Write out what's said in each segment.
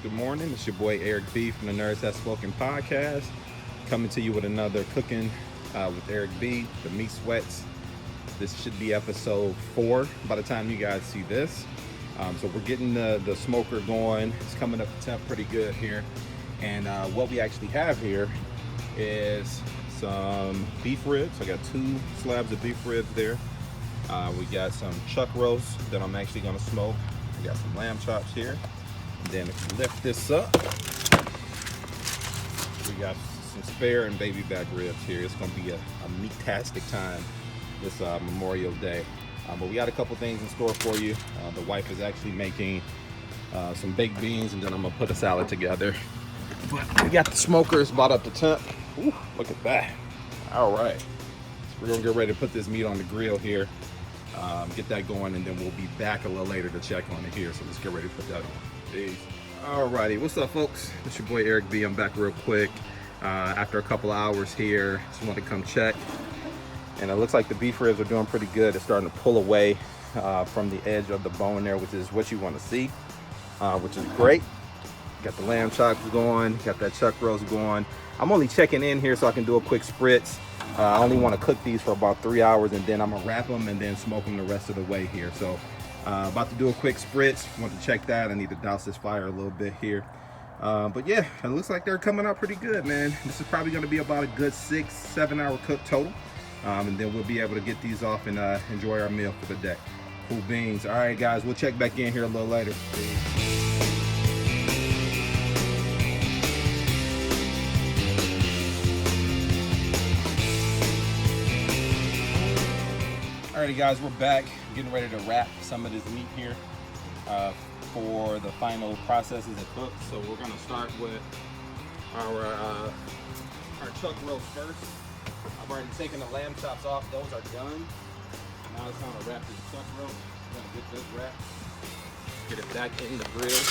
Good morning. It's your boy Eric B from the Nerds That Spoken podcast, coming to you with another Cooking with Eric B, the Meat Sweats. This should be episode 4 by the time you guys see this. So we're getting the smoker going. It's coming up to temp pretty good here. And what we actually have here is some beef ribs. I got 2 slabs of beef ribs there. We got some chuck roast that I'm actually going to smoke. We got some lamb chops here. And then if you lift this up, we got some spare and baby back ribs here. It's going to be a meat-tastic time this Memorial Day. But we got a couple things in store for you. The wife is actually making some baked beans, and then I'm going to put a salad together. But we got the smokers about up to temp. Ooh, look at that. All right. So we're going to get ready to put this meat on the grill here. Get that going, and then we'll be back a little later to check on it here. So let's get ready to put that on. Peace. Alrighty, what's up, folks? It's your boy Eric B. I'm back real quick after a couple of hours here. Just want to come check, and it looks like the beef ribs are doing pretty good. It's starting to pull away from the edge of the bone there, which is what you want to see, which is great. Got the lamb chops going, got that chuck roast going. I'm only checking in here so I can do a quick spritz. I only want to cook these for about 3 hours, and then I'm gonna wrap them and then smoke them the rest of the way here. So about to do a quick spritz. Want to check that. I need to douse this fire a little bit here. But yeah, it looks like they're coming out pretty good, man. This is probably going to be about a good 6-7 hour cook total. And then we'll be able to get these off and enjoy our meal for the day. Cool beans. All right, guys, we'll check back in here a little later. Alrighty, guys, we're back, getting ready to wrap some of this meat here for the final processes of cook. So we're gonna start with our chuck roast first. I've already taken the lamb chops off; those are done. Now it's time to wrap this chuck roast. We're gonna get this wrapped, get it back in the grill.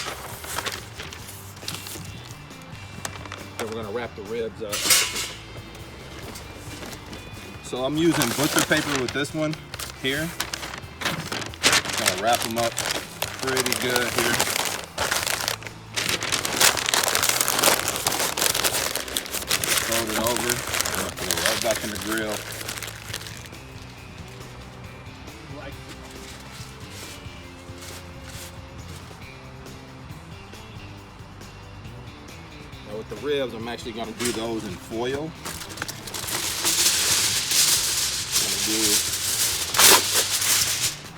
Then we're gonna wrap the ribs up. So I'm using butcher paper with this one here. Gonna wrap them up pretty good here. Fold it over. I'm gonna put it right back in the grill. Now with the ribs, I'm actually gonna do those in foil. Do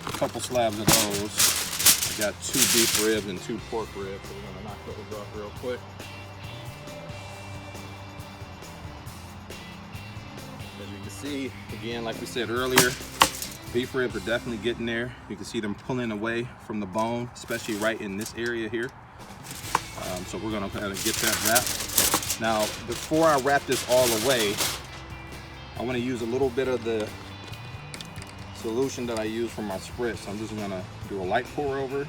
a couple slabs of those. I got 2 beef ribs and 2 pork ribs, so we're gonna knock those off real quick. As you can see, again, like we said earlier, beef ribs are definitely getting there. You can see them pulling away from the bone, especially right in this area here. So we're gonna kind of get that wrapped. Now, before I wrap this all away, I want to use a little bit of the solution that I use for my spritz. So I'm just gonna do a light pour over,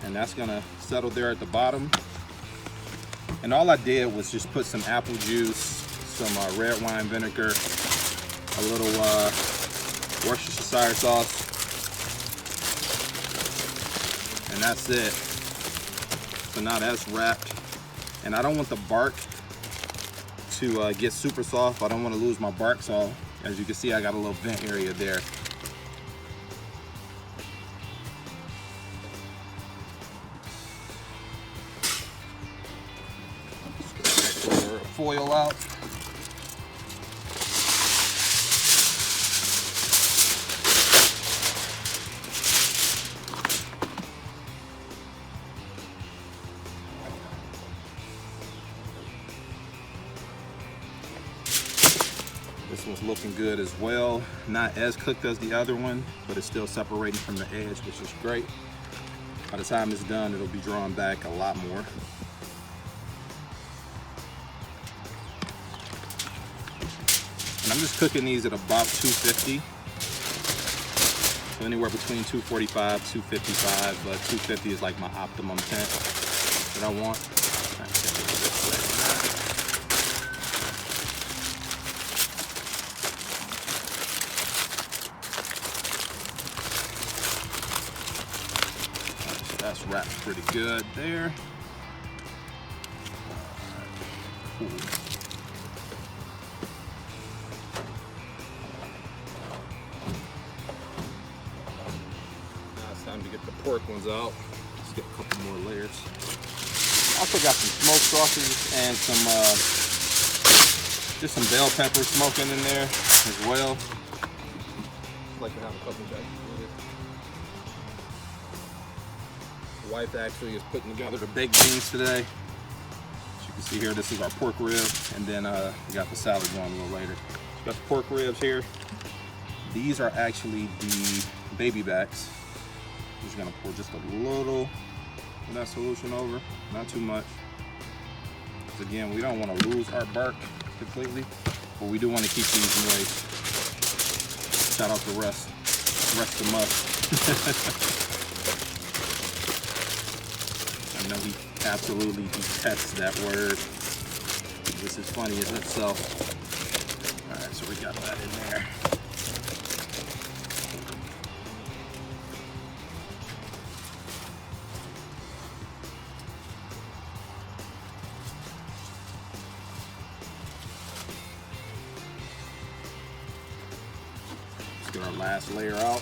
and that's gonna settle there at the bottom. And all I did was just put some apple juice, some red wine vinegar, a little Worcestershire sauce, and that's it. So now that's wrapped, and I don't want the bark to get super soft. I don't want to lose my bark, so as you can see, I got a little vent area there. Foil out. This one's looking good as well. Not as cooked as the other one, but it's still separating from the edge, which is great. By the time it's done, it'll be drawn back a lot more. And I'm just cooking these at about 250. So anywhere between 245, 255, but 250 is like my optimum temp that I want. wraps pretty good there. Cool. Now it's time to get the pork ones out. Let's get a couple more layers. Also got some smoked sausages and some just some bell pepper smoking in there as well. I'd like to have a couple guys with it. The wife actually is putting together the baked beans today. As you can see here, this is our pork ribs, and then we got the salad going a little later. So got the pork ribs here. These are actually the baby backs. I'm just gonna pour just a little of that solution over, not too much. Because again, we don't want to lose our bark completely, but we do want to keep these moist. Shout out to Russ the Musk. I know he absolutely detests that word. This is funny as itself. All right, so we got that in there. Get our last layer out.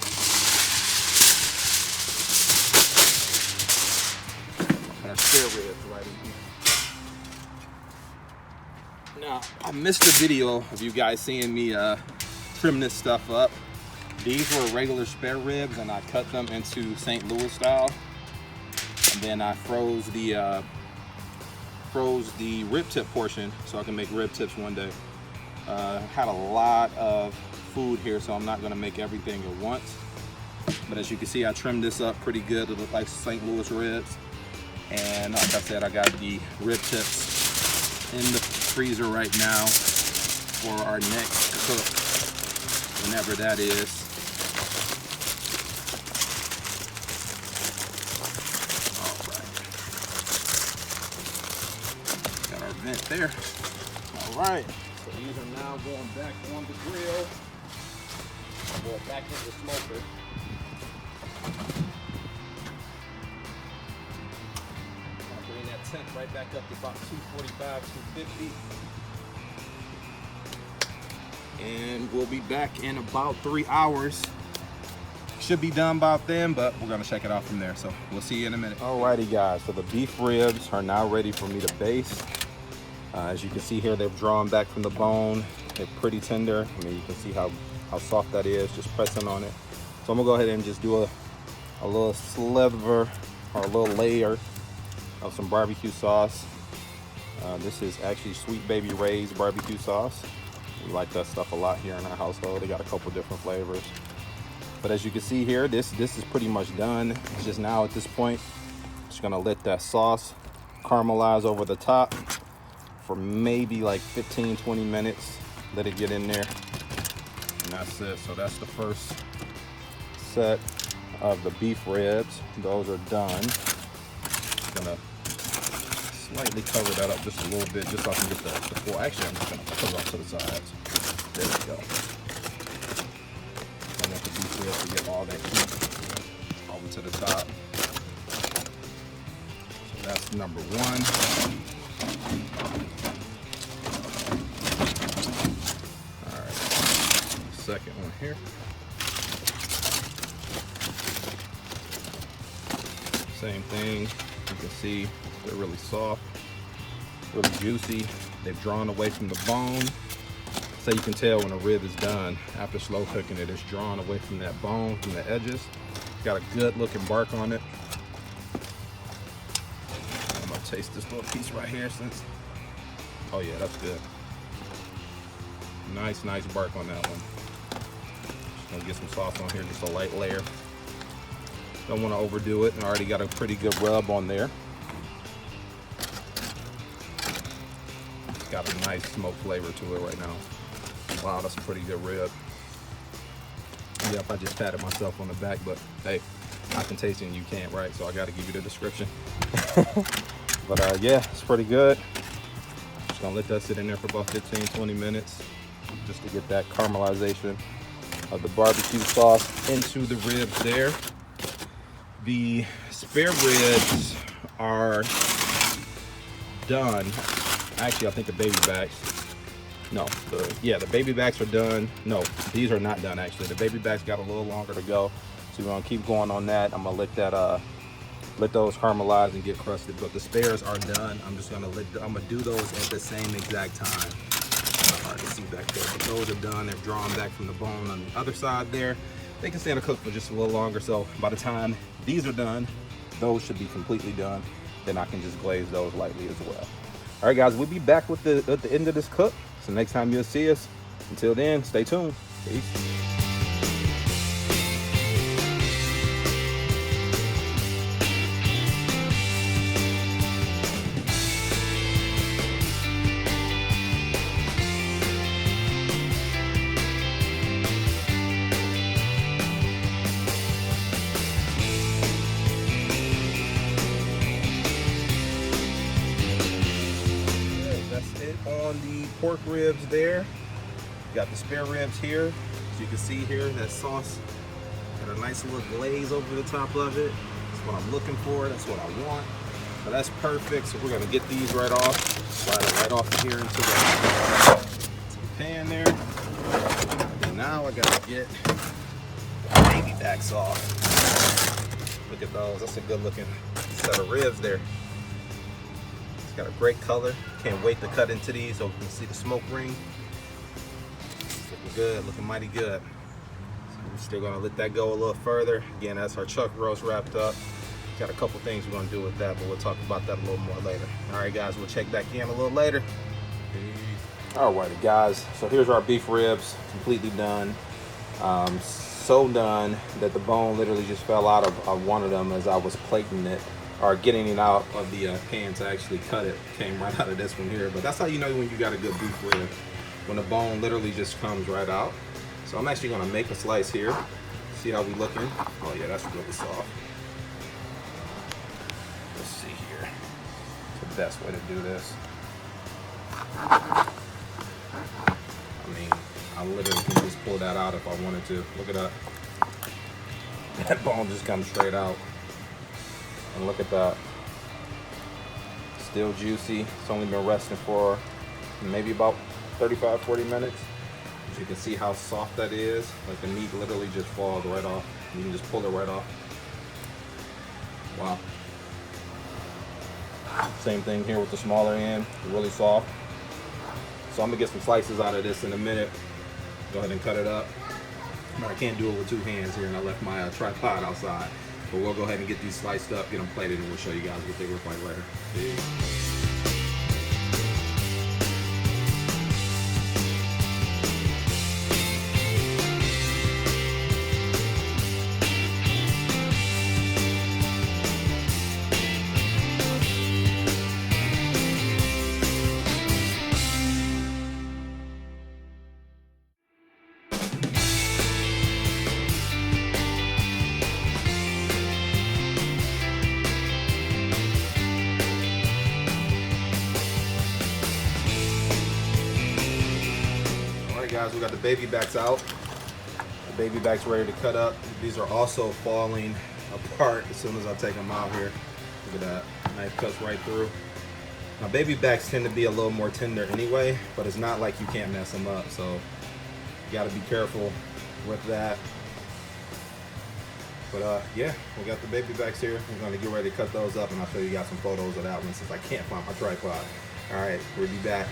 Got our spare ribs right in here. Now, I missed a video of you guys seeing me trim this stuff up. These were regular spare ribs, and I cut them into St. Louis style. And then I froze the rib tip portion so I can make rib tips one day. Had a lot of food here, so I'm not going to make everything at once, but as you can see, I trimmed this up pretty good to look like St. Louis ribs. And like I said, I got the rib tips in the freezer right now for our next cook, whenever that is. All right, got our vent there. All right, so these are now going back on the grill. Go back in the smoker. I'll bring that temp right back up to about 245, 250. And we'll be back in about 3 hours. Should be done about then, but we're gonna check it out from there. So we'll see you in a minute. Alrighty guys, so the beef ribs are now ready for me to baste. As you can see here, they've drawn back from the bone. They're pretty tender. I mean, you can see how soft that is, just pressing on it. So I'm gonna go ahead and just do a little sliver or a little layer of some barbecue sauce. This is actually Sweet Baby Ray's barbecue sauce. We like that stuff a lot here in our household. They got a couple different flavors. But as you can see here, this is pretty much done. It's just now at this point, just gonna let that sauce caramelize over the top for maybe like 15-20 minutes. Let it get in there. And that's it. So that's the first set of the beef ribs. Those are done. I'm gonna slightly cover that up just a little bit, just so I can get the full. Actually, I'm just gonna put it off to the sides. There we go. I want the beef ribs to get all that heat over to the top. So that's number one. Second one here. Same thing. You can see they're really soft, really juicy. They've drawn away from the bone. So you can tell when a rib is done after slow cooking it, it's drawn away from that bone, from the edges. It's got a good looking bark on it. I'm gonna taste this little piece right here since, oh yeah, that's good. Nice bark on that one. Gonna get some sauce on here, just a light layer. Don't want to overdo it, and I already got a pretty good rub on there. It's got a nice smoke flavor to it right now. Wow, that's a pretty good rib. Yep, I just patted myself on the back, but hey, I can taste it and you can't, right? So I got to give you the description. But yeah, it's pretty good. Just gonna let that sit in there for about 15-20 minutes just to get that caramelization of the barbecue sauce into the ribs there. The spare ribs are done. Actually, I think the baby backs. No, the baby backs are done. No, these are not done actually. The baby backs got a little longer to go, so we're gonna keep going on that. I'm gonna let those caramelize and get crusted. But the spares are done. I'm gonna do those at the same exact time. Hard to see back there, but those are done. They're drawn back from the bone on the other side there. They can stand to cook for just a little longer. So by the time these are done, those should be completely done. Then I can just glaze those lightly as well. All right, guys, we'll be back at the end of this cook. So next time you'll see us. Until then, stay tuned. Peace. On the pork ribs there. Got the spare ribs here. As you can see here, that sauce got a nice little glaze over the top of it. That's what I'm looking for. That's what I want. So that's perfect. So we're gonna get these right off. Slide it right off here into the pan there. And now I gotta get the baby backs off. Look at those. That's a good looking set of ribs there. It's got a great color. Can't wait to cut into these so you can see the smoke ring. It's looking good, looking mighty good. So we're still gonna let that go a little further. Again, that's our chuck roast wrapped up. Got a couple things we're gonna do with that, but we'll talk about that a little more later. All right, guys, we'll check back in a little later. All righty, guys. So here's our beef ribs, completely done. So done that the bone literally just fell out of one of them as I was plating it, or getting it out of the pan to actually cut it. Came right out of this one here. But that's how you know when you got a good beef rib, when the bone literally just comes right out. So I'm actually gonna make a slice here. See how we looking? Oh yeah, that's really soft. Let's see here. It's the best way to do this. I mean, I literally can just pull that out if I wanted to. Look at that. That bone just comes straight out. And look at that. Still juicy. It's only been resting for maybe about 35, 40 minutes. As you can see how soft that is. Like the meat literally just falls right off. You can just pull it right off. Wow. Same thing here with the smaller end. Really soft. So I'm gonna get some slices out of this in a minute. Go ahead and cut it up. But I can't do it with two hands here, and I left my tripod outside. But we'll go ahead and get these sliced up, get them plated, and we'll show you guys what they look like later. Guys, we got the baby backs out. The baby backs ready to cut up. These are also falling apart as soon as I take them out here. Look at that. Knife cuts right through. Now baby backs tend to be a little more tender anyway, but it's not like you can't mess them up, so you got to be careful with that. But yeah, we got the baby backs here. We're going to get ready to cut those up, and I'll show you guys some photos of that one since I can't find my tripod. All right, we'll be back.